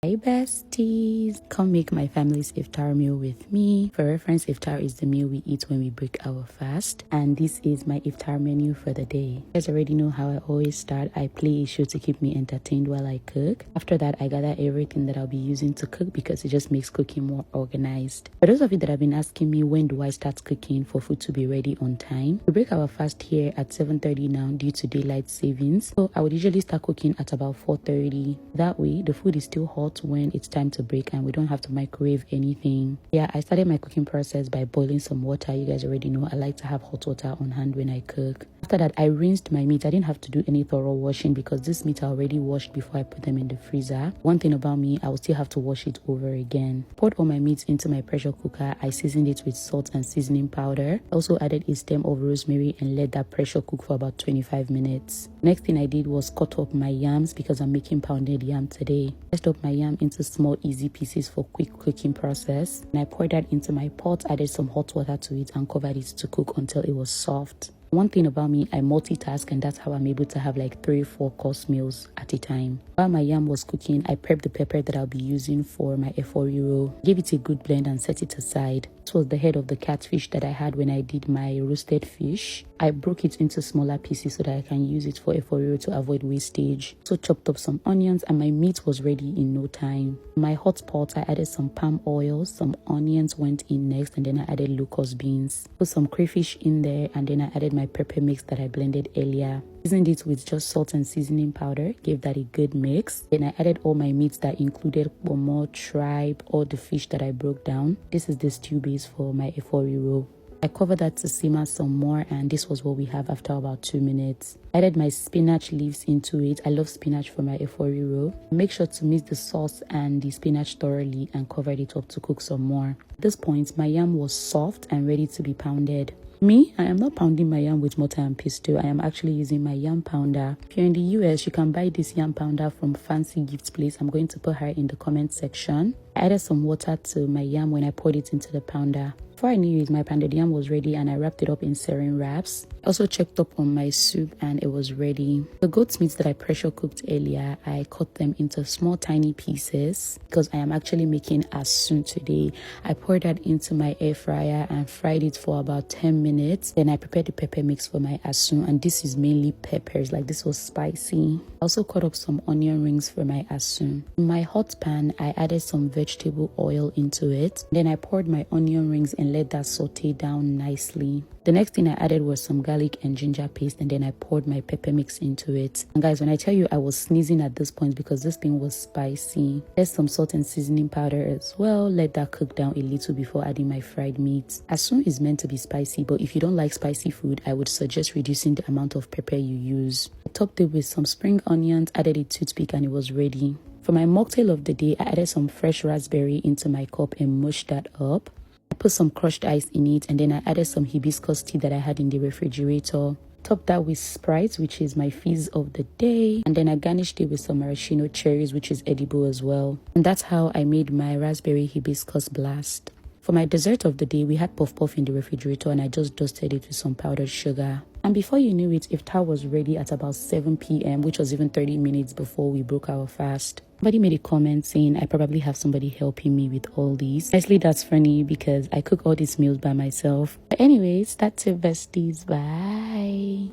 Hi besties, come make my family's iftar meal with me. For reference, iftar is the meal we eat when we break our fast, and this is my iftar menu for the day. You guys already know how I always start. I play a show to keep me entertained while I cook. After that, I gather everything that I'll be using to cook because it just makes cooking more organized. For those of you that have been asking me when do I start cooking for food to be ready on time, we break our fast here at 7:30 now due to daylight savings, so I would usually start cooking at about 4:30. That way the food is still hot when it's time to break and we don't have to microwave anything. Yeah, I started my cooking process by boiling some water. You guys already know I like to have hot water on hand when I cook. After that, I rinsed my meat. I didn't have to do any thorough washing because this meat I already washed before I put them in the freezer. One thing about me, I will still have to wash it over again. Poured all my meat into my pressure cooker. I seasoned it with salt and seasoning powder. Also added a stem of rosemary and let that pressure cook for about 25 minutes. Next thing I did was cut up my yams because I'm making pounded yam today. I sliced up my yam into small easy pieces for quick cooking process, and I poured that into my pot, added some hot water to it and covered it to cook until it was soft. One thing about me, I multitask, and that's how I'm able to have like 3-4 course meals at a time. While my yam was cooking, I prepped the pepper that I'll be using for my Efo Riro, gave it a good blend and set it aside. This was the head of the catfish that I had when I did my roasted fish. I broke it into smaller pieces so that I can use it for Efo Riro to avoid wastage. So chopped up some onions and my meat was ready in no time. In my hot pot, I added some palm oil, some onions went in next, and then I added locust beans. Put some crayfish in there, and then I added my pepper mix that I blended earlier. Seasoned it with just salt and seasoning powder, gave that a good mix. Then I added all my meats that included pomo, tripe, all the fish that I broke down. This is the stew base for my Efo Riro. I covered that to simmer some more, and this was what we have after about 2 minutes. I added my spinach leaves into it. I love spinach for my Efo Riro. Make sure to mix the sauce and the spinach thoroughly and covered it up to cook some more. At this point, my yam was soft and ready to be pounded. Me, I am not pounding my yam with mortar and pestle. I am actually using my yam pounder. If you're in the US, you can buy this yam pounder from Fancy Gift Place. I'm going to put her in the comment section. I added some water to my yam when I poured it into the pounder. Before I knew it, my pounded yam was ready and I wrapped it up in sarin wraps. I also checked up on my soup and it was ready. The goat's meat that I pressure cooked earlier, I cut them into small tiny pieces because I am actually making asun today. I poured that into my air fryer and fried it for about 10 minutes. Then I prepared the pepper mix for my asun, and this is mainly peppers, like this was spicy. I also cut up some onion rings for my asun. In my hot pan, I added some vegetable oil into it. Then I poured my onion rings and let that saute down nicely. The next thing I added was some garlic and ginger paste, and then I poured my pepper mix into it. And guys, when I tell you I was sneezing at this point because this thing was spicy. There's some salt and seasoning powder as well. Let that cook down a little before adding my fried meat. Asun is meant to be spicy, but if you don't like spicy food, I would suggest reducing the amount of pepper you use. I topped it with some spring onions, added a toothpick, and it was ready. For my mocktail of the day, I added some fresh raspberry into my cup and mushed that up. I put some crushed ice in it, and then I added some hibiscus tea that I had in the refrigerator. Topped that with Sprite, which is my fizz of the day, and then I garnished it with some maraschino cherries, which is edible as well. And that's how I made my raspberry hibiscus blast. For my dessert of the day, we had puff puff in the refrigerator and I just dusted it with some powdered sugar. And before you knew it, iftar was ready at about 7 p.m, which was even 30 minutes before we broke our fast. Somebody made a comment saying I probably have somebody helping me with all these. Honestly, that's funny because I cook all these meals by myself. But anyways, that's it, besties. Bye.